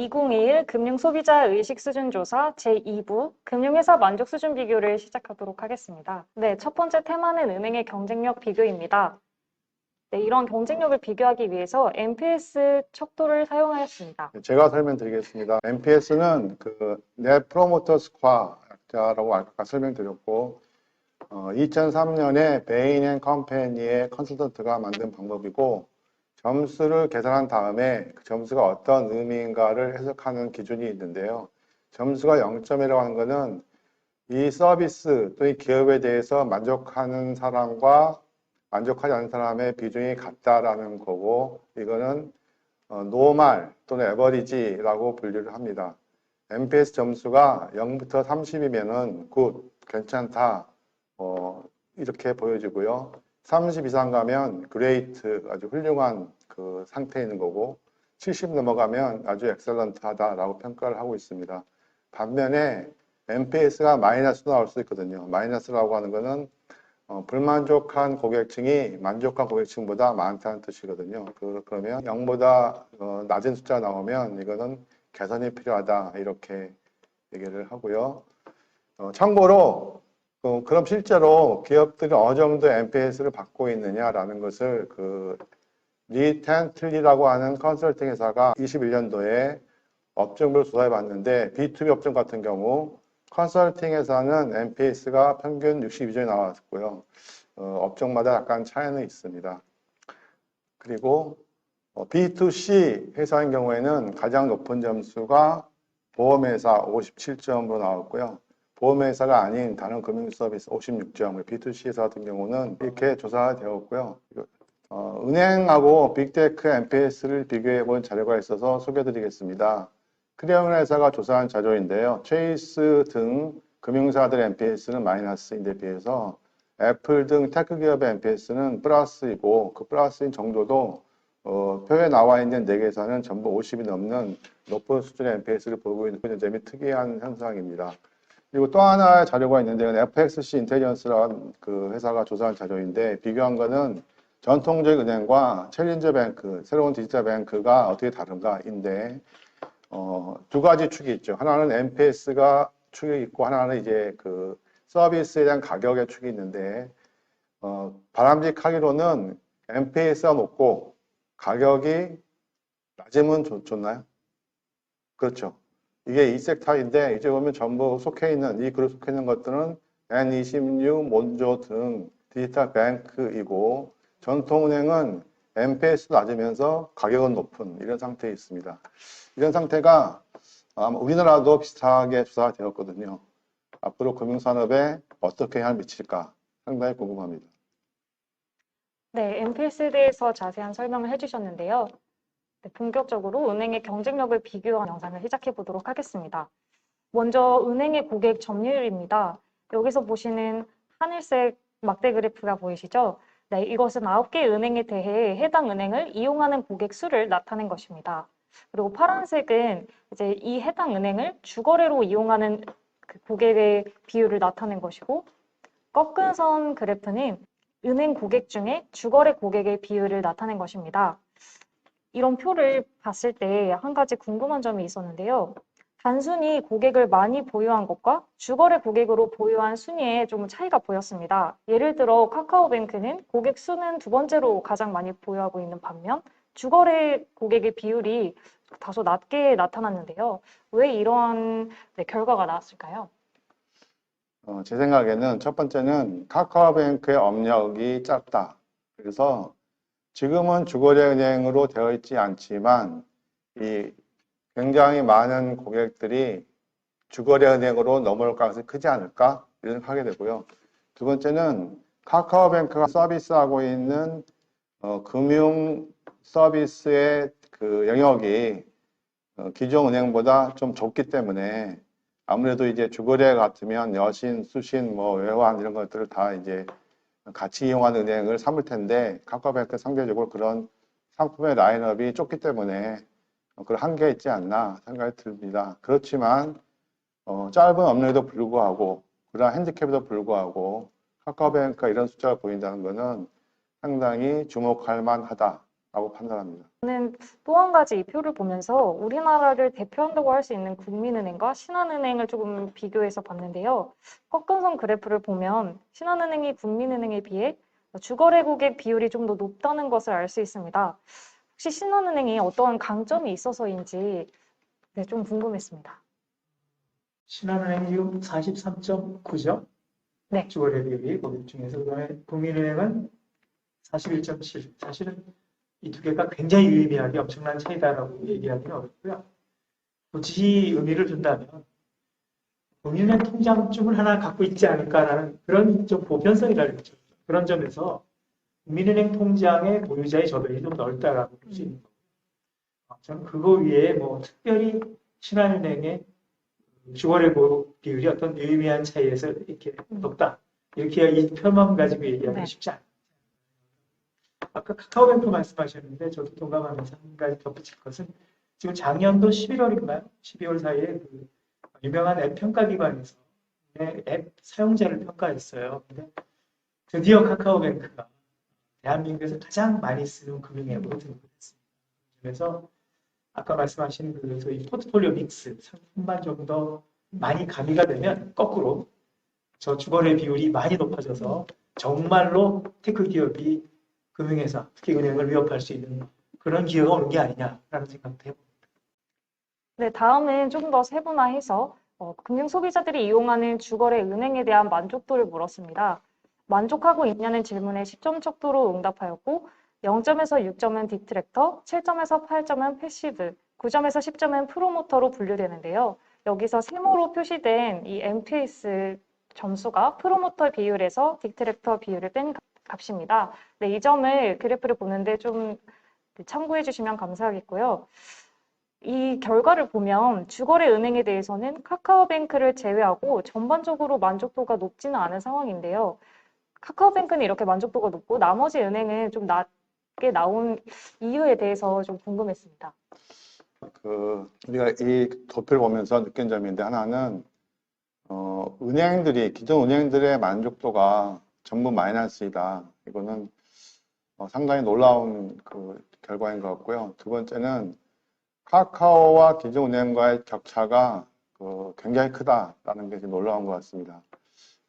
2021 금융소비자 의식 수준 조사 제2부 금융회사 만족 수준 비교를 시작하도록 하겠습니다. 네, 첫 번째 테마는 은행의 경쟁력 비교입니다. 네, 이런 경쟁력을 비교하기 위해서 NPS 척도를 사용하였습니다. 제가 설명드리겠습니다. NPS는 Net Promoter Score라고 아까 설명드렸고, 2003년에 베인 앤 컴퍼니의 컨설턴트가 만든 방법이고, 점수를 계산한 다음에 그 점수가 어떤 의미인가를 해석하는 기준이 있는데요. 점수가 0점이라고 하는 것은 이 서비스 또는 이 기업에 대해서 만족하는 사람과 만족하지 않는 사람의 비중이 같다라는 거고, 이거는 노멀 또는 에버리지라고 분류를 합니다. NPS 점수가 0부터 30이면은 굿, 괜찮다, 이렇게 보여지고요. 30 이상 가면 그레이트, 아주 훌륭한 그 상태에 있는 거고, 70 넘어가면 아주 엑셀런트하다라고 평가를 하고 있습니다. 반면에 NPS가 마이너스로 나올 수 있거든요. 마이너스라고 하는 거는 불만족한 고객층이 만족한 고객층보다 많다는 뜻이거든요. 그러면 0보다 낮은 숫자가 나오면 이거는 개선이 필요하다 이렇게 얘기를 하고요. 참고로 그럼 실제로 기업들이 어느 정도 NPS를 받고 있느냐라는 것을 리텐틀리라고 하는 컨설팅 회사가 21년도에 업종별 조사해 봤는데 B2B 업종 같은 경우 컨설팅 회사는 NPS가 평균 62점이 나왔고요. 업종마다 약간 차이는 있습니다. 그리고 B2C 회사인 경우에는 가장 높은 점수가 보험회사 57점으로 나왔고요. 보험회사가 아닌 다른 금융서비스 56점, B2C 회사 같은 경우는 이렇게 조사가 되었고요. 은행하고 빅테크 NPS를 비교해 본 자료가 있어서 소개해 드리겠습니다. 크리어운 회사가 조사한 자료인데요. 체이스 등 금융사들 NPS는 마이너스인데 비해서 애플 등 테크 기업의 NPS는 플러스이고 그 플러스인 정도도 표에 나와 있는 4개사는 전부 50이 넘는 높은 수준의 NPS를 보이고 있는 점이 특이한 현상입니다. 그리고 또 하나의 자료가 있는데요. FXC 인텔리전스라는 그 회사가 조사한 자료인데 비교한 거는 전통적 은행과 챌린저 뱅크, 새로운 디지털 뱅크가 어떻게 다른가인데 두 가지 축이 있죠. 하나는 NPS가 축이 있고 하나는 이제 그 서비스에 대한 가격의 축이 있는데 바람직하기로는 NPS가 높고 가격이 낮으면 좋나요? 그렇죠. 이게 이 섹터인데 이제 보면 전부 속해 있는 이 그룹 속해 있는 것들은 N26, 몬조 등 디지털 뱅크이고 전통은행은 NPS 낮으면서 가격은 높은 이런 상태에 있습니다. 이런 상태가 아마 우리나라도 비슷하게 조사가 되었거든요. 앞으로 금융산업에 어떻게 영향을 미칠까 상당히 궁금합니다. 네, NPS에 대해서 자세한 설명을 해주셨는데요. 네, 본격적으로 은행의 경쟁력을 비교한 영상을 시작해 보도록 하겠습니다. 먼저 은행의 고객 점유율입니다. 여기서 보시는 하늘색 막대 그래프가 보이시죠? 네, 이것은 9개 은행에 대해 해당 은행을 이용하는 고객 수를 나타낸 것입니다. 그리고 파란색은 이제 이 해당 은행을 주거래로 이용하는 그 고객의 비율을 나타낸 것이고, 꺾은 선 그래프는 은행 고객 중에 주거래 고객의 비율을 나타낸 것입니다. 이런 표를 봤을 때 한 가지 궁금한 점이 있었는데요. 단순히 고객을 많이 보유한 것과 주거래 고객으로 보유한 순위에 좀 차이가 보였습니다. 예를 들어 카카오뱅크는 고객 수는 두 번째로 가장 많이 보유하고 있는 반면 주거래 고객의 비율이 다소 낮게 나타났는데요. 왜 이러한 결과가 나왔을까요? 제 생각에는 첫 번째는 카카오뱅크의 업력이 짧다. 그래서 지금은 주거래은행으로 되어 있지 않지만 이 굉장히 많은 고객들이 주거래은행으로 넘어올 가능성이 크지 않을까 이런 생각하게 되고요. 두 번째는 카카오뱅크가 서비스하고 있는 금융 서비스의 그 영역이 기존 은행보다 좀 좁기 때문에 아무래도 이제 주거래 같으면 여신, 수신, 외환 이런 것들을 다 이제 같이 이용하는 은행을 삼을 텐데 카카오뱅크 상대적으로 그런 상품의 라인업이 좁기 때문에 그런 한계가 있지 않나 생각이 듭니다. 그렇지만 짧은 업력에도 불구하고 그런 핸디캡에도 불구하고 카카오뱅크가 이런 숫자가 보인다는 것은 상당히 주목할 만하다 라고 판단합니다. 저는 또 한 가지 이 표를 보면서 우리나라를 대표한다고 할 수 있는 국민은행과 신한은행을 조금 비교해서 봤는데요. 꺾은선 그래프를 보면 신한은행이 국민은행에 비해 주거래 고객 비율이 좀 더 높다는 것을 알 수 있습니다. 혹시 신한은행이 어떠한 강점이 있어서인지 네, 좀 궁금했습니다. 신한은행이 지금 43.9죠? 네. 주거래 비율이 고객 중에서. 그다음에 국민은행은 41.7. 사실은 이 두 개가 굉장히 유의미하게 엄청난 차이다라고 얘기하기는 어렵고요. 굳이 의미를 준다면 국민은행 통장증을 하나 갖고 있지 않을까라는 그런 좀 보편성이랄까. 그런 점에서 국민은행 통장의 보유자의 저변이 좀 넓다라고 볼 수 있는 거고요. 저는 그거 위에 뭐 특별히 신한은행의 주거래 비율이 어떤 유의미한 차이에서 이렇게 높다. 이렇게 이 표만 가지고 얘기하기 네. 쉽지 않아요. 아까 카카오뱅크 말씀하셨는데 저도 동감하면서 한 가지 덧붙일 것은 지금 작년도 11월인가요? 12월 사이에 그 유명한 앱 평가 기관에서 앱 사용자를 평가했어요. 근데 드디어 카카오뱅크가 대한민국에서 가장 많이 쓰는 금융앱으로 등록했습니다. 그래서 아까 말씀하신 그 소위 포트폴리오 믹스 상품만 좀 더 많이 가미가 되면 거꾸로 저 주거래 비율이 많이 높아져서 정말로 테크 기업이 금융회사, 특히 은행을 위협할 수 있는 그런 기회가 오는 게 아니냐라는 생각도 해봅니다. 네, 다음은 조금 더 세분화해서 금융 소비자들이 이용하는 주거래 은행에 대한 만족도를 물었습니다. 만족하고 있냐는 질문에 10점 척도로 응답하였고 0점에서 6점은 디트랙터, 7점에서 8점은 패시브, 9점에서 10점은 프로모터로 분류되는데요. 여기서 세모로 표시된 이 NPS 점수가 프로모터 비율에서 디트랙터 비율을 뺀 값입니다. 네, 이 점을 그래프를 보는데 좀 참고해 주시면 감사하겠고요. 이 결과를 보면 주거래 은행에 대해서는 카카오뱅크를 제외하고 전반적으로 만족도가 높지는 않은 상황인데요. 카카오뱅크는 이렇게 만족도가 높고 나머지 은행은 좀 낮게 나온 이유에 대해서 좀 궁금했습니다. 우리가 이 도표를 보면서 느낀 점인데 하나는 은행들이 기존 은행들의 만족도가 전부 마이너스이다. 이거는 상당히 놀라운 그 결과인 것 같고요. 두 번째는 카카오와 기존 은행과의 격차가 굉장히 크다라는 게 놀라운 것 같습니다.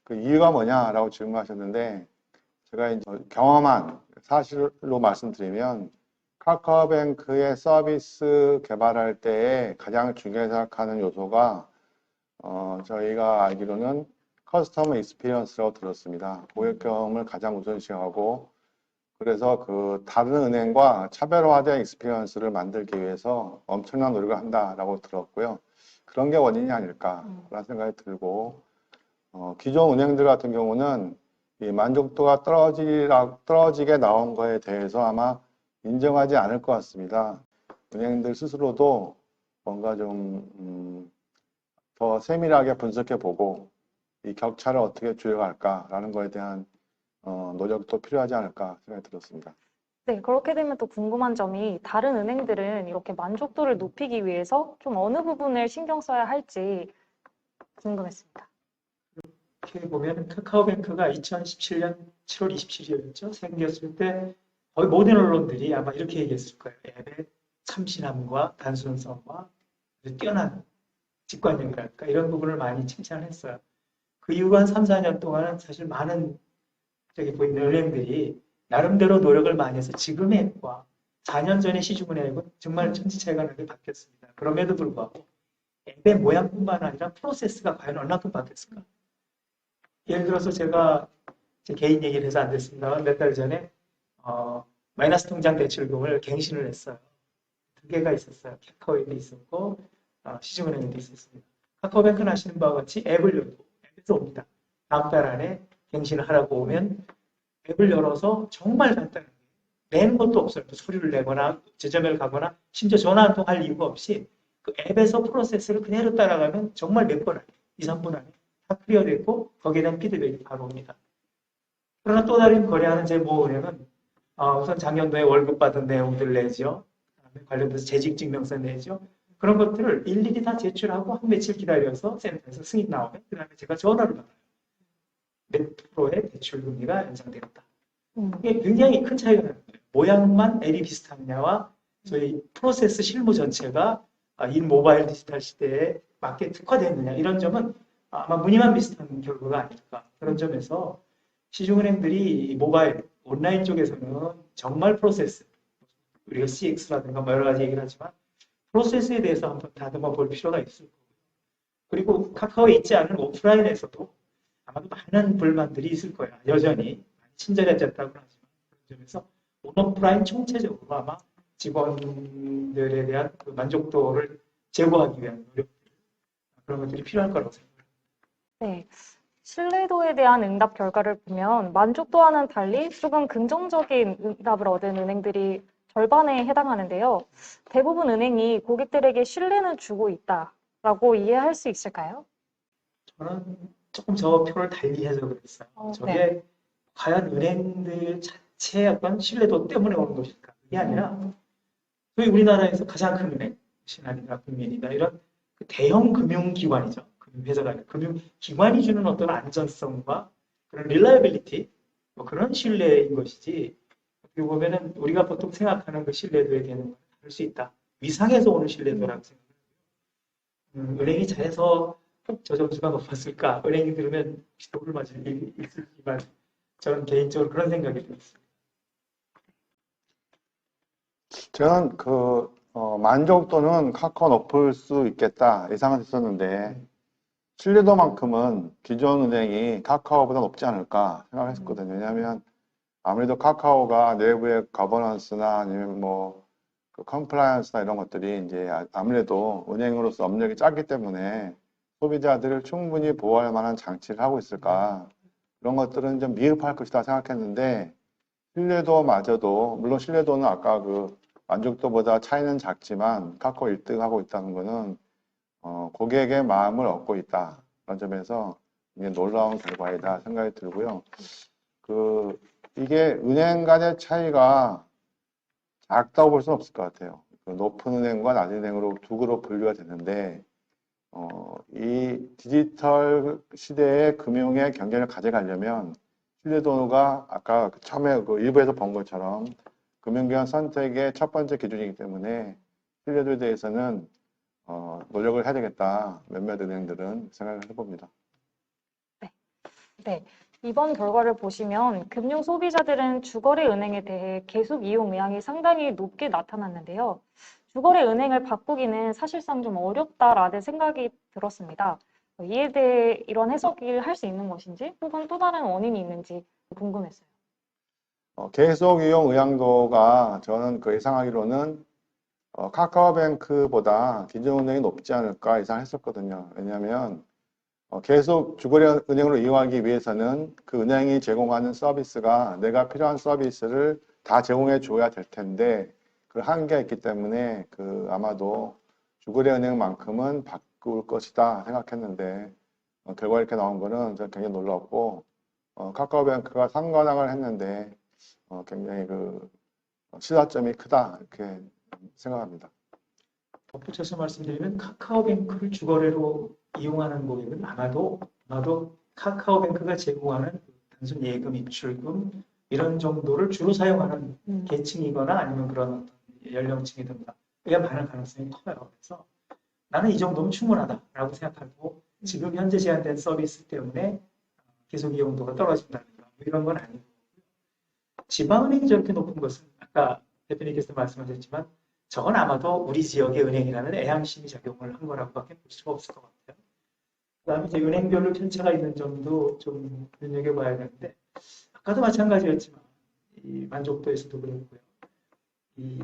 그 이유가 뭐냐라고 질문하셨는데 제가 이제 경험한 사실로 말씀드리면 카카오뱅크의 서비스 개발할 때에 가장 중요하게 생각하는 요소가 저희가 알기로는 커스터머 익스피리언스라고 들었습니다. 고객 경험을 가장 우선시하고 그래서 그 다른 은행과 차별화된 익스피리언스를 만들기 위해서 엄청난 노력을 한다라고 들었고요. 그런 게 원인이 아닐까라는 생각이 들고 기존 은행들 같은 경우는 이 만족도가 떨어지게 나온 거에 대해서 아마 인정하지 않을 것 같습니다. 은행들 스스로도 뭔가 좀 더 세밀하게 분석해 보고 이 격차를 어떻게 줄여갈까라는 거에 대한 노력도 필요하지 않을까 생각이 들었습니다. 네, 그렇게 되면 또 궁금한 점이 다른 은행들은 이렇게 만족도를 높이기 위해서 좀 어느 부분을 신경 써야 할지 궁금했습니다. 이렇게 보면 카카오뱅크가 2017년 7월 27일이었죠. 생겼을 때 거의 모든 언론들이 아마 이렇게 얘기했을 거예요. 앱의 참신함과 단순성과 뛰어난 직관력이랄까 이런 부분을 많이 칭찬했어요. 그 이후 한 3, 4년 동안은 사실 많은 저기 보이는 은행들이 나름대로 노력을 많이 해서 지금의 앱과 4년 전의 시중은행 앱은 정말 천지차이가 나게 바뀌었습니다. 그럼에도 불구하고 앱의 모양뿐만 아니라 프로세스가 과연 얼마큼 바뀌었을까? 예를 들어서 제가 제 개인 얘기를 해서 안 됐습니다만 몇 달 전에 마이너스 통장 대출금을 갱신을 했어요. 두 개가 있었어요. 카카오에도 있었고 시중은행에도 있었습니다. 카카오뱅크는 아시는 바와 같이 앱을 열고 앱에서 옵니다. 다음 달 안에 갱신을 하라고 오면 앱을 열어서 정말 간단하게 내는 것도 없어요. 서류를 내거나 지점을 가거나 심지어 전화 한 통 할 이유가 없이 그 앱에서 프로세스를 그대로 따라가면 정말 몇 분 안에 2, 3분 안에 다 클리어됐고 거기에 대한 피드백이 바로 옵니다. 그러나 또 다른 거래하는 제 모은행은 우선 작년도에 월급 받은 내용들 내죠. 관련돼서 재직증명서 내죠. 그런 것들을 일일이 다 제출하고 한 며칠 기다려서 센터에서 승인 나오면 그 다음에 제가 전화를 받아요. 몇 프로의 대출 금리가 연장되었다. 이게 굉장히 큰 차이가 나는 거예요. 모양만 L이 비슷하느냐와 저희 프로세스 실무 전체가 이 모바일 디지털 시대에 맞게 특화됐느냐 이런 점은 아마 무늬만 비슷한 결과가 아닐까. 그런 점에서 시중은행들이 이 모바일 온라인 쪽에서는 정말 프로세스, 우리가 CX라든가 뭐 여러 가지 얘기를 하지만 프로세스에 대해서 한번 다듬어 볼 필요가 있을 거고요. 그리고 카카오에 있지 않은 오프라인에서도 아마도 많은 불만들이 있을 거야. 여전히 친절해졌다고 하지만 그런 점에서 온오프라인 총체적으로 아마 직원들에 대한 그 만족도를 제고하기 위한 노력, 그런 것들이 필요할 거라고 생각합니다. 네. 신뢰도에 대한 응답 결과를 보면 만족도와는 달리 조금 긍정적인 응답을 얻은 은행들이 절반에 해당하는데요. 대부분 은행이 고객들에게 신뢰는 주고 있다라고 이해할 수 있을까요? 저는 조금 저 표를 달리 해석을 했어요. 네. 저게 과연 은행들 자체의 어떤 신뢰도 때문에 오는 것일까? 그게 아니라 소위 우리나라에서 가장 큰 은행, 신한이나 국민이나 이런 그 대형 금융기관이죠. 금융회사가 아니라 금융기관이 주는 어떤 안전성과 그런 릴라이빌리티, 뭐 그런 신뢰인 것이지 어떻게 보면은 우리가 보통 생각하는 그 신뢰도에 대한 다를 수 있다. 위상에서 오는 신뢰도라고 생각해요. 은행이 잘해서 저 점수가 높았을까? 은행이 들으면 독을 맞을 일이 있을지만 저는 개인적으로 그런 생각이 들었습니다. 저는 만족도는 카카오 높을 수 있겠다 예상은 했었는데, 신뢰도만큼은 기존 은행이 카카오보다 높지 않을까 생각했었거든요. 왜냐하면 아무래도 카카오가 내부의 거버넌스나 아니면 그 컴플라이언스나 이런 것들이 이제 아무래도 은행으로서 업력이 작기 때문에 소비자들을 충분히 보호할 만한 장치를 하고 있을까. 그런 것들은 좀 미흡할 것이다 생각했는데, 신뢰도마저도, 물론 신뢰도는 아까 그 만족도보다 차이는 작지만 카카오 1등 하고 있다는 거는 고객의 마음을 얻고 있다. 그런 점에서 이게 놀라운 결과이다 생각이 들고요. 이게 은행 간의 차이가 작다고 볼 수는 없을 것 같아요. 높은 은행과 낮은 은행으로 두 그룹 분류가 되는데, 이 디지털 시대의 금융의 경쟁을 가져가려면 신뢰도가 아까 처음에 그 일부에서 본 것처럼 금융기관 선택의 첫 번째 기준이기 때문에 신뢰도에 대해서는 노력을 해야 되겠다. 몇몇 은행들은 생각을 해봅니다. 네. 이번 결과를 보시면 금융 소비자들은 주거래 은행에 대해 계속 이용 의향이 상당히 높게 나타났는데요. 주거래 은행을 바꾸기는 사실상 좀 어렵다라는 생각이 들었습니다. 이에 대해 이런 해석을 할 수 있는 것인지 혹은 또 다른 원인이 있는지 궁금했어요. 계속 이용 의향도가 저는 그 예상하기로는 카카오뱅크보다 기존 은행이 높지 않을까 예상했었거든요. 왜냐하면 계속 주거래 은행으로 이용하기 위해서는 그 은행이 제공하는 서비스가 내가 필요한 서비스를 다 제공해 줘야 될 텐데 그 한계가 있기 때문에 아마도 주거래 은행만큼은 바꿀 것이다 생각했는데 결과 이렇게 나온 거는 저는 굉장히 놀랐고 카카오뱅크가 상관왕을 했는데 굉장히 시사점이 크다 이렇게 생각합니다. 덧붙여서 말씀드리면 카카오뱅크를 주거래로 이용하는 고객은 아마도 카카오뱅크가 제공하는 단순 예금, 입출금 이런 정도를 주로 사용하는 계층이거나 아니면 그런 어떤 연령층이든가 그게 많을 가능성이 커요. 그래서 나는 이 정도면 충분하다라고 생각하고 지금 현재 제한된 서비스 때문에 계속 이용도가 떨어진다든가 이런 건 아니고 지방은행이 저렇게 높은 것은 아까 대표님께서 말씀하셨지만 저건 아마도 우리 지역의 은행이라는 애향심이 작용을 한 거라고밖에 볼 수가 없을 것 같아요. 그다음에 이제 은행별로 편차가 있는 점도 좀 눈여겨봐야 되는데 아까도 마찬가지였지만 이 만족도에서도 그렇고요. 이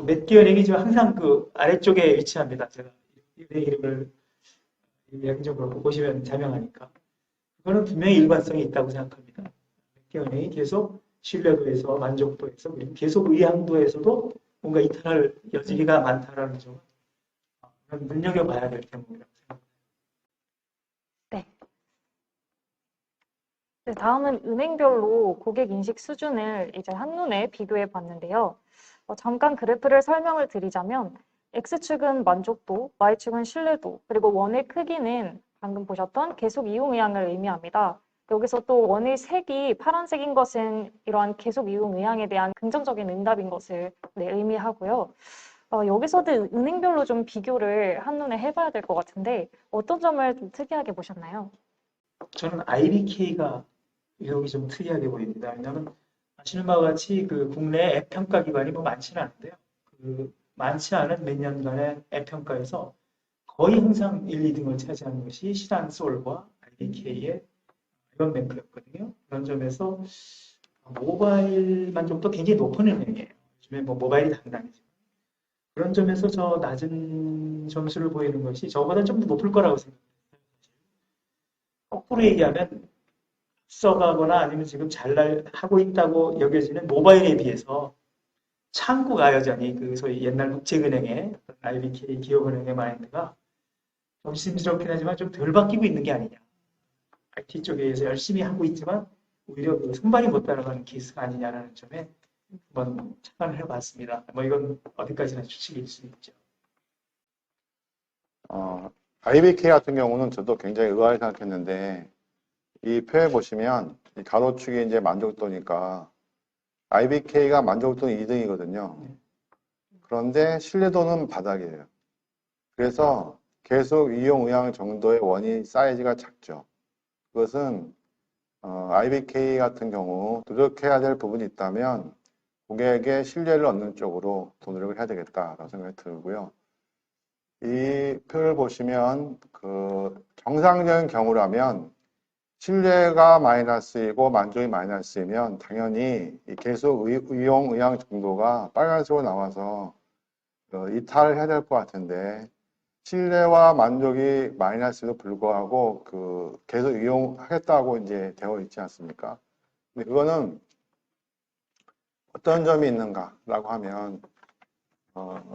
몇 개 은행이 지금 항상 그 아래쪽에 위치합니다. 제가 은행 이름을 행정으로 보시면 자명하니까 그거는 분명히 일관성이 있다고 생각합니다. 몇 개 은행이 계속 신뢰도에서 만족도에서 그리고 계속 의향도에서도 뭔가 이탈할 여지가 많다라는 점은 눈여겨봐야 될 대목이라고 생각합니다. 네, 다음은 은행별로 고객 인식 수준을 이제 한눈에 비교해 봤는데요. 잠깐 그래프를 설명을 드리자면 X축은 만족도, Y축은 신뢰도, 그리고 원의 크기는 방금 보셨던 계속 이용 의향을 의미합니다. 여기서 또 원의 색이 파란색인 것은 이러한 계속 이용 의향에 대한 긍정적인 응답인 것을 의미하고요. 여기서도 은행별로 좀 비교를 한눈에 해봐야 될 것 같은데 어떤 점을 좀 특이하게 보셨나요? 저는 IBK가 유독이 좀 특이하게 보입니다. 왜냐하면 아시는 바와 같이 그 국내 앱 평가 기관이 뭐 많지는 않은데요. 그 많지 않은 몇 년간의 앱 평가에서 거의 항상 1, 2등을 차지하는 것이 시단솔과 IBK의 이건뱅크였거든요. 그런 점에서 모바일 만족도 굉장히 높은 은행이에요. 요즘에 뭐 모바일이 당당해지고 그런 점에서 저 낮은 점수를 보이는 것이 저보다 좀 더 높을 거라고 생각해요. 거꾸로 얘기하면 앞서가거나 아니면 지금 잘 하고 있다고 여겨지는 모바일에 비해서 창구가 여전히 그 소위 옛날 국책은행의 IBK 기업은행의 마인드가 좀 심스럽긴 하지만 좀 덜 바뀌고 있는 게 아니냐. IT 쪽에서 열심히 하고 있지만 오히려 그 손발이 못 따라가는 케이스가 아니냐라는 점에 한번 착안을 해봤습니다. 뭐 이건 어디까지나 추측일 수 있죠. IBK 같은 경우는 저도 굉장히 의아하게 생각했는데, 이 표에 보시면, 이 가로축이 이제 만족도니까, IBK가 만족도는 2등이거든요. 그런데 신뢰도는 바닥이에요. 그래서 계속 이용 의향 정도의 원이 사이즈가 작죠. 그것은, IBK 같은 경우 노력해야 될 부분이 있다면, 고객의 신뢰를 얻는 쪽으로 더 노력을 해야 되겠다라고 생각이 들고요. 이 표를 보시면 그 정상적인 경우라면 신뢰가 마이너스이고 만족이 마이너스이면 당연히 이 계속 이용 의향 정도가 빨간색으로 나와서 이탈을 해야 될 것 같은데 신뢰와 만족이 마이너스에도 불구하고 그 계속 이용하겠다고 이제 되어 있지 않습니까? 근데 그거는 어떤 점이 있는가라고 하면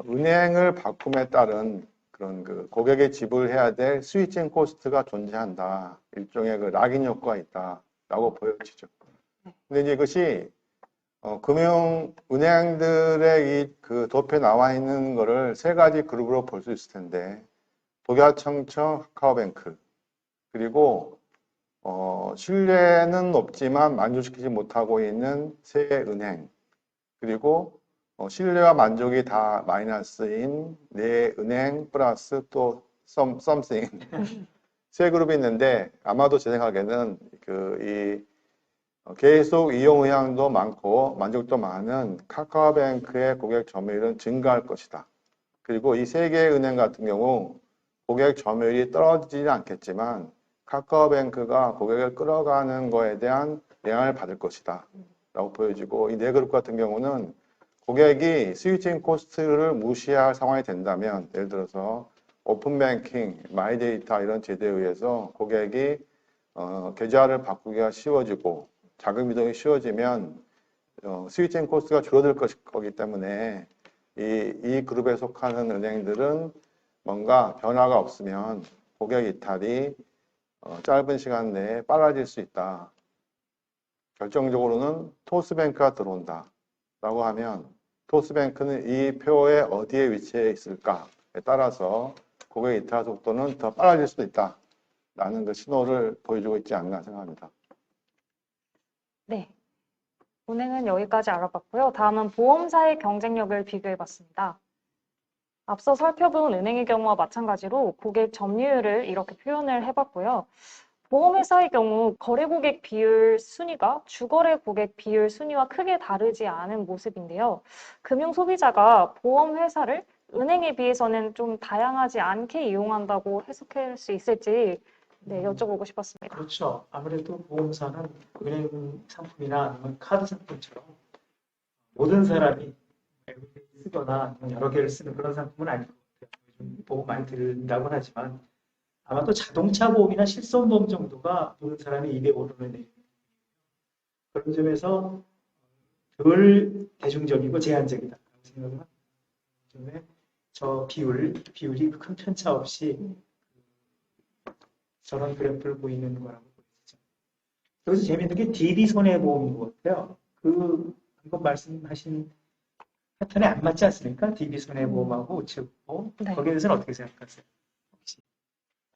은행을 바꿈에 따른 그런 그 고객이 지불해야 될 스위칭 코스트가 존재한다. 일종의 그 락인 효과가 있다라고 보여지죠. 근데 이제 이것이 은행들의 이 그 도표에 나와 있는 거를 세 가지 그룹으로 볼 수 있을 텐데 독야청청, 카카오뱅크 그리고 신뢰는 높지만 만족시키지 못하고 있는 세 은행 그리고 신뢰와 만족이 다 마이너스인 네 은행 플러스 또 something 세 그룹이 있는데 아마도 제 생각에는 계속 이용 의향도 많고 만족도 많은 카카오뱅크의 고객 점유율은 증가할 것이다. 그리고 이 세 개의 은행 같은 경우 고객 점유율이 떨어지지는 않겠지만 카카오뱅크가 고객을 끌어가는 거에 대한 영향을 받을 것이다. 라고 보여지고 이 네 그룹 같은 경우는 고객이 스위칭 코스트를 무시할 상황이 된다면 예를 들어서 오픈뱅킹, 마이데이터 이런 제도에 의해서 고객이 계좌를 바꾸기가 쉬워지고 자금 이동이 쉬워지면 스위칭 코스트가 줄어들 거기 때문에 이 그룹에 속하는 은행들은 뭔가 변화가 없으면 고객 이탈이 짧은 시간 내에 빨라질 수 있다. 결정적으로는 토스뱅크가 들어온다. 라고 하면 토스뱅크는 이 표에 어디에 위치해 있을까에 따라서 고객 이탈 속도는 더 빨라질 수도 있다. 라는 그 신호를 보여주고 있지 않나 생각합니다. 네. 은행은 여기까지 알아봤고요. 다음은 보험사의 경쟁력을 비교해봤습니다. 앞서 살펴본 은행의 경우와 마찬가지로 고객 점유율을 이렇게 표현을 해봤고요. 보험회사의 경우 거래 고객 비율 순위가 주거래 고객 비율 순위와 크게 다르지 않은 모습인데요. 금융 소비자가 보험회사를 은행에 비해서는 좀 다양하지 않게 이용한다고 해석할 수 있을지 여쭤보고 싶었습니다. 그렇죠. 아무래도 보험사는 은행 상품이나 아니면 카드 상품처럼 모든 사람이 쓰거나 여러 개를 쓰는 그런 상품은 아닐 것 같아요. 요즘 보험 많이 들린다고 하지만 아마도 자동차 보험이나 실손보험 정도가 모든 사람이 입에 오르는 내용. 그런 점에서 덜 대중적이고 제한적이다라고 생각을 합니다. 그다음에 저 비율이 큰 편차 없이 저런 그래프를 보이는 거라고 보이죠. 여기서 재미있는 게 DB 손해보험인 것 같아요. 방금 말씀하신 패턴에 안 맞지 않습니까? DB 손해보험하고 우체국보험. 네. 거기에 대해서는 어떻게 생각하세요? 혹시?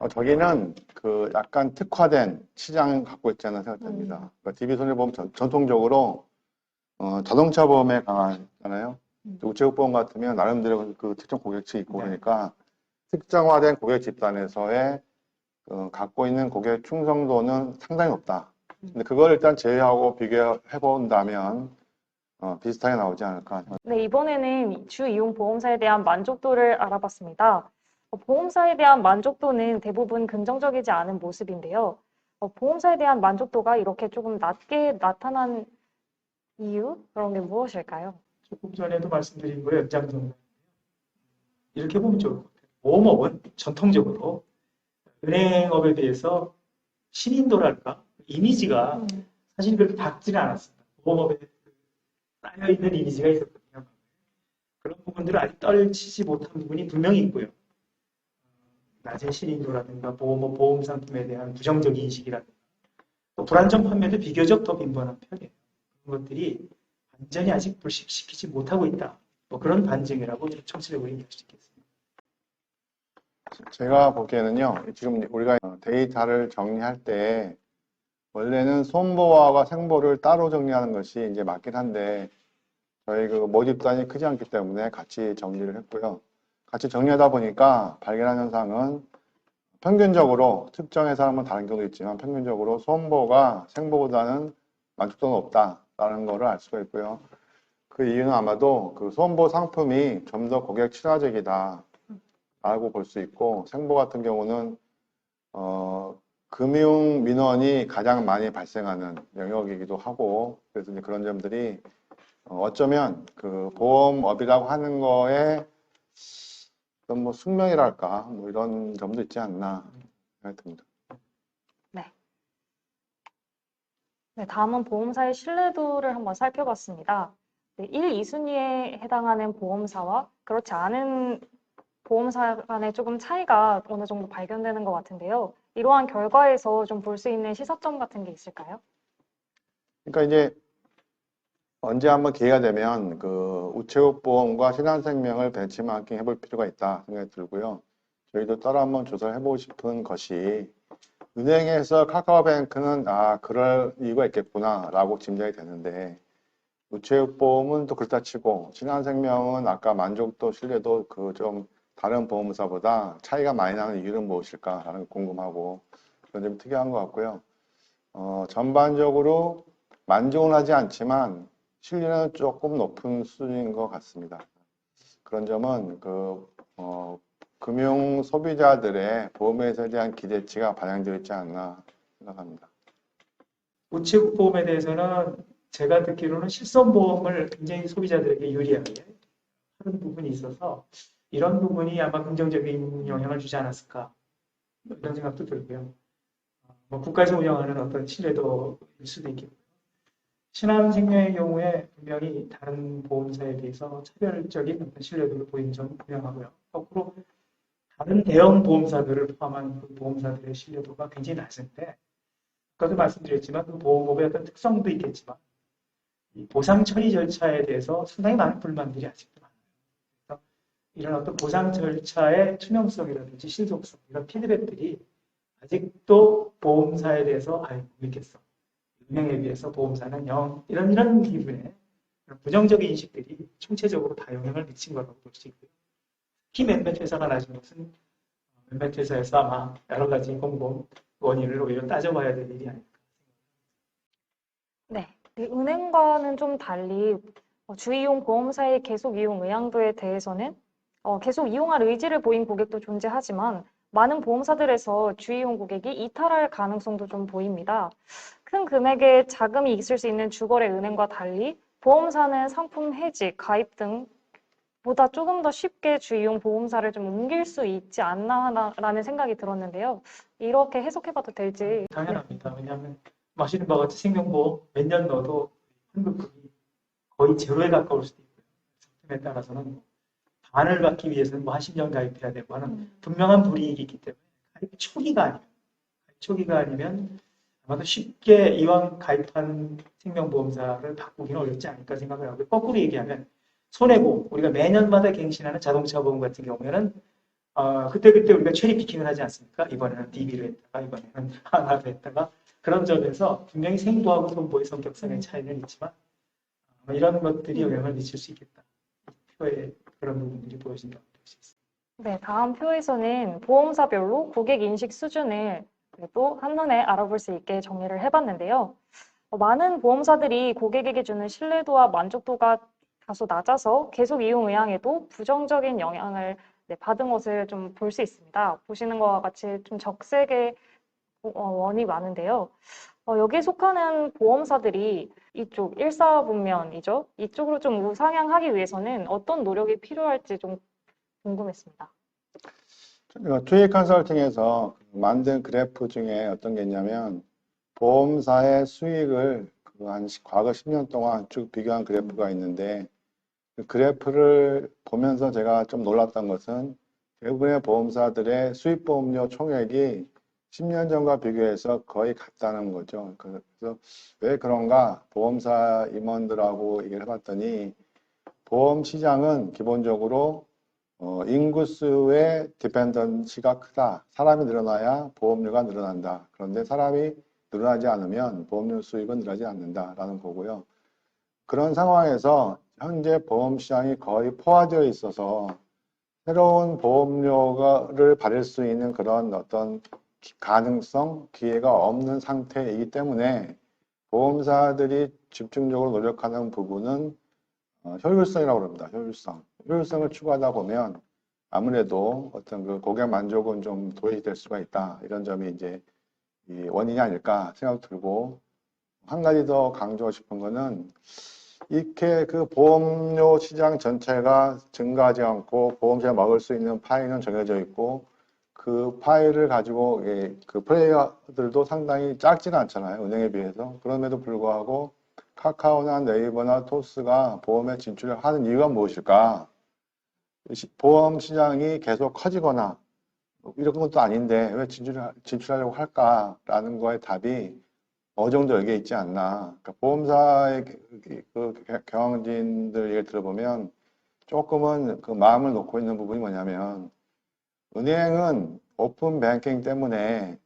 저기는 그 약간 특화된 시장을 갖고 있지 않나 생각됩니다. 그러니까 DB손해보험 전통적으로 자동차 보험에 강하잖아요. 우체국보험 같으면 나름대로 그 특정 고객층이 있고 네. 그러니까 특정화된 고객 집단에서의 갖고 있는 고객 충성도는 상당히 높다. 근데 그걸 일단 제외하고 비교해 본다면 비슷하게 나오지 않을까. 네, 이번에는 주 이용 보험사에 대한 만족도를 알아봤습니다. 보험사에 대한 만족도는 대부분 긍정적이지 않은 모습인데요. 보험사에 대한 만족도가 이렇게 조금 낮게 나타난 이유? 그런 게 무엇일까요? 조금 전에도 말씀드린 거에 연장선인데요. 이렇게 보면 좋을 것 같아요. 보험업은 전통적으로 은행업에 비해서 신인도랄까 이미지가 사실 그렇게 밝지는 않았습니다. 보험업에 쌓여있는 이미지가 있었거든요. 그런 부분들을 아직 떨치지 못한 부분이 분명히 있고요. 낮은 신인도라든가 보험 상품에 대한 부정적 인식이라든가 또 불안정 판매도 비교적 더 빈번한 편이에요. 그런 것들이 완전히 아직 불식시키지 못하고 있다. 뭐 그런 반증이라고 청취자분이 얘기할 수 있겠습니다. 제가 보기에는요, 지금 우리가 데이터를 정리할 때 원래는 손보화와 생보를 따로 정리하는 것이 이제 맞긴 한데 저희 그 모집단이 크지 않기 때문에 같이 정리를 했고요. 같이 정리하다 보니까 발견한 현상은 평균적으로 특정 회사는 다른 경우도 있지만 평균적으로 손보가 생보보다는 만족도는 없다라는 것을 알 수가 있고요. 그 이유는 아마도 그 손보 상품이 좀 더 고객 친화적이다 라고 볼 수 있고 생보 같은 경우는 금융 민원이 가장 많이 발생하는 영역이기도 하고 그래서 이제 그런 점들이 어쩌면 그 보험업이라고 하는 거에 어떤 뭐 숙명이랄까 뭐 이런 점도 있지 않나 생각이 듭니다. 네, 다음은 보험사의 신뢰도를 한번 살펴봤습니다. 네, 1, 2순위에 해당하는 보험사와 그렇지 않은 보험사 간에 조금 차이가 어느 정도 발견되는 것 같은데요. 이러한 결과에서 좀 볼 수 있는 시사점 같은 게 있을까요? 그러니까 이제 언제 한번 기회가 되면 그 우체국 보험과 신한생명을 벤치마킹 해볼 필요가 있다 생각이 들고요. 저희도 따로 한번 조사를 해보고 싶은 것이 은행에서 카카오뱅크는 그럴 이유가 있겠구나 라고 짐작이 되는데 우체국 보험은 또 그렇다 치고 신한생명은 아까 만족도, 신뢰도 그 좀 다른 보험사보다 차이가 많이 나는 이유는 무엇일까라는 게 궁금하고 그런 점이 특이한 것 같고요. 전반적으로 만족은 하지 않지만 신뢰는 조금 높은 수준인 것 같습니다. 그런 점은 금융 소비자들의 보험회사에 대한 기대치가 반영되어 있지 않나 생각합니다. 우체국 보험에 대해서는 제가 듣기로는 실손보험을 굉장히 소비자들에게 유리하게 하는 부분이 있어서 이런 부분이 아마 긍정적인 영향을 주지 않았을까 이런 생각도 들고요. 뭐 국가에서 운영하는 어떤 신뢰도일 수도 있겠고요. 신한생명의 경우에 분명히 다른 보험사에 비해서 차별적인 어떤 신뢰도를 보이는 점은 분명하고요. 거꾸로 다른 대형 보험사들을 포함한 그 보험사들의 신뢰도가 굉장히 낮은데 아까도 말씀드렸지만 그 보험업의 어떤 특성도 있겠지만 이 보상 처리 절차에 대해서 상당히 많은 불만들이 아직도 많아요. 그래서 이런 어떤 보상 절차의 투명성이라든지 신속성 이런 피드백들이 아직도 보험사에 대해서 못 믿겠어. 은행에 비해서 보험사는 0. 이런 기분에 부정적인 인식들이 총체적으로 다 영향을 미친 거라고 볼 수 있고요. 특히 몇몇 회사가 낮은 것은 몇몇 회사에서 아마 여러 가지 공범 원인을 오히려 따져봐야 될 일이 아닐까. 네, 은행과는 좀 달리 주이용 보험사의 계속 이용 의향도에 대해서는 계속 이용할 의지를 보인 고객도 존재하지만 많은 보험사들에서 주이용 고객이 이탈할 가능성도 좀 보입니다. 큰 금액의 자금이 있을 수 있는 주거래 은행과 달리 보험사는 상품 해지, 가입 등 보다 조금 더 쉽게 주이용 보험사를 좀 옮길 수 있지 않나라는 생각이 들었는데요. 이렇게 해석해봐도 될지. 당연합니다. 왜냐하면 마시는 바와 같이 생명보험 몇 년 넣어도 환급금이 거의 제로에 가까울 수도 있고요. 상품에 따라서는 반을 받기 위해서는 뭐 한 10년 가입해야 되고 하는 분명한 불이익이 있기 때문에 가입 초기가 아니면 아마도 쉽게 이왕 가입한 생명보험사를 바꾸기는 어렵지 않을까 생각을 하고 거꾸로 얘기하면 손해보험, 우리가 매년마다 갱신하는 자동차 보험 같은 경우에는 그때그때 우리가 체리 피킹을 하지 않습니까? 이번에는 DB로 했다가, 이번에는 하나로 했다가, 그런 점에서 분명히 생보하고 손보의 성격상의 차이는 있지만, 이런 것들이 영향을 미칠 수 있겠다. 표에 그런 부분들이 보여진다고 볼 수 있습니다. 네, 다음 표에서는 보험사별로 고객 인식 수준을 또 한눈에 알아볼 수 있게 정리를 해봤는데요. 많은 보험사들이 고객에게 주는 신뢰도와 만족도가 다소 낮아서 계속 이용 의향에도 부정적인 영향을 받은 것을 좀 볼 수 있습니다. 보시는 것과 같이 좀 적색의 원이 많은데요. 여기에 속하는 보험사들이 이쪽 일사분면이죠. 이쪽으로 좀 우상향하기 위해서는 어떤 노력이 필요할지 좀 궁금했습니다. 투이 컨설팅에서 만든 그래프 중에 어떤 게 있냐면 보험사의 수익을 한 과거 10년 동안 쭉 비교한 그래프가 있는데 그 그래프를 보면서 제가 좀 놀랐던 것은 대부분의 보험사들의 수익보험료 총액이 10년 전과 비교해서 거의 같다는 거죠. 그래서 왜 그런가 보험사 임원들하고 얘기를 해봤더니 보험 시장은 기본적으로 인구수의 디펜던시가 크다. 사람이 늘어나야 보험료가 늘어난다. 그런데 사람이 늘어나지 않으면 보험료 수익은 늘어나지 않는다라는 거고요. 그런 상황에서 현재 보험 시장이 거의 포화되어 있어서 새로운 보험료를 받을 수 있는 그런 어떤 가능성, 기회가 없는 상태이기 때문에 보험사들이 집중적으로 노력하는 부분은 효율성이라고 합니다. 효율성. 효율성을 추구하다 보면 아무래도 어떤 그 고객 만족은 좀 도입이 될 수가 있다. 이런 점이 이제 이 원인이 아닐까 생각 들고 한 가지 더 강조하고 싶은 거는 이렇게 그 보험료 시장 전체가 증가하지 않고 보험사가 먹을 수 있는 파이는 정해져 있고 그 파이를 가지고 그 플레이어들도 상당히 작지는 않잖아요. 은행에 비해서. 그럼에도 불구하고 카카오나 네이버나 토스가 보험에 진출을 하는 이유가 무엇일까? 보험 시장이 계속 커지거나 이런 것도 아닌데 왜 진출하려고 할까라는 거에 답이 어느 정도 여기에 있지 않나. 그러니까 보험사의 그 경영진들 얘기를 들어보면 조금은 그 마음을 놓고 있는 부분이 뭐냐면 은행은 오픈 뱅킹 때문에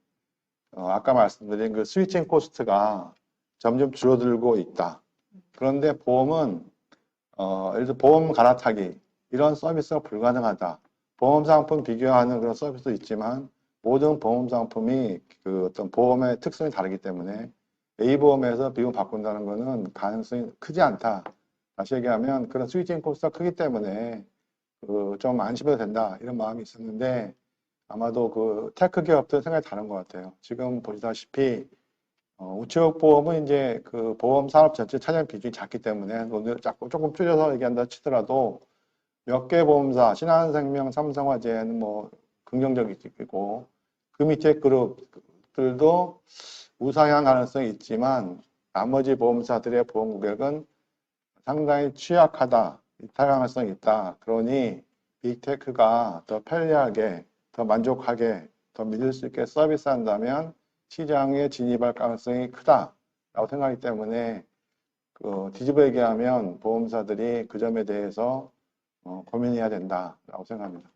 아까 말씀드린 그 스위칭 코스트가 점점 줄어들고 있다. 그런데 보험은 예를 들어 보험 갈아타기 이런 서비스가 불가능하다. 보험 상품 비교하는 그런 서비스도 있지만 모든 보험 상품이 그 어떤 보험의 특성이 다르기 때문에 A보험에서 B보험 바꾼다는 것은 가능성이 크지 않다. 다시 얘기하면 그런 스위칭 코스트가 크기 때문에 좀 안심해도 된다 이런 마음이 있었는데 아마도 그 테크 기업들 생각이 다른 것 같아요. 지금 보시다시피 우체국 보험은 이제 그 보험 산업 전체 차지하는 비중이 작기 때문에 오늘 조금 줄여서 얘기한다 치더라도 몇 개 보험사, 신한생명, 삼성화재는 뭐 긍정적이고 그 밑에 그룹들도 우상향 가능성이 있지만 나머지 보험사들의 보험 고객은 상당히 취약하다, 이탈 가능성이 있다. 그러니 빅테크가 더 편리하게, 더 만족하게, 더 믿을 수 있게 서비스한다면 시장에 진입할 가능성이 크다라고 생각하기 때문에 뒤집어 얘기하면 보험사들이 그 점에 대해서 고민해야 된다라고 생각합니다.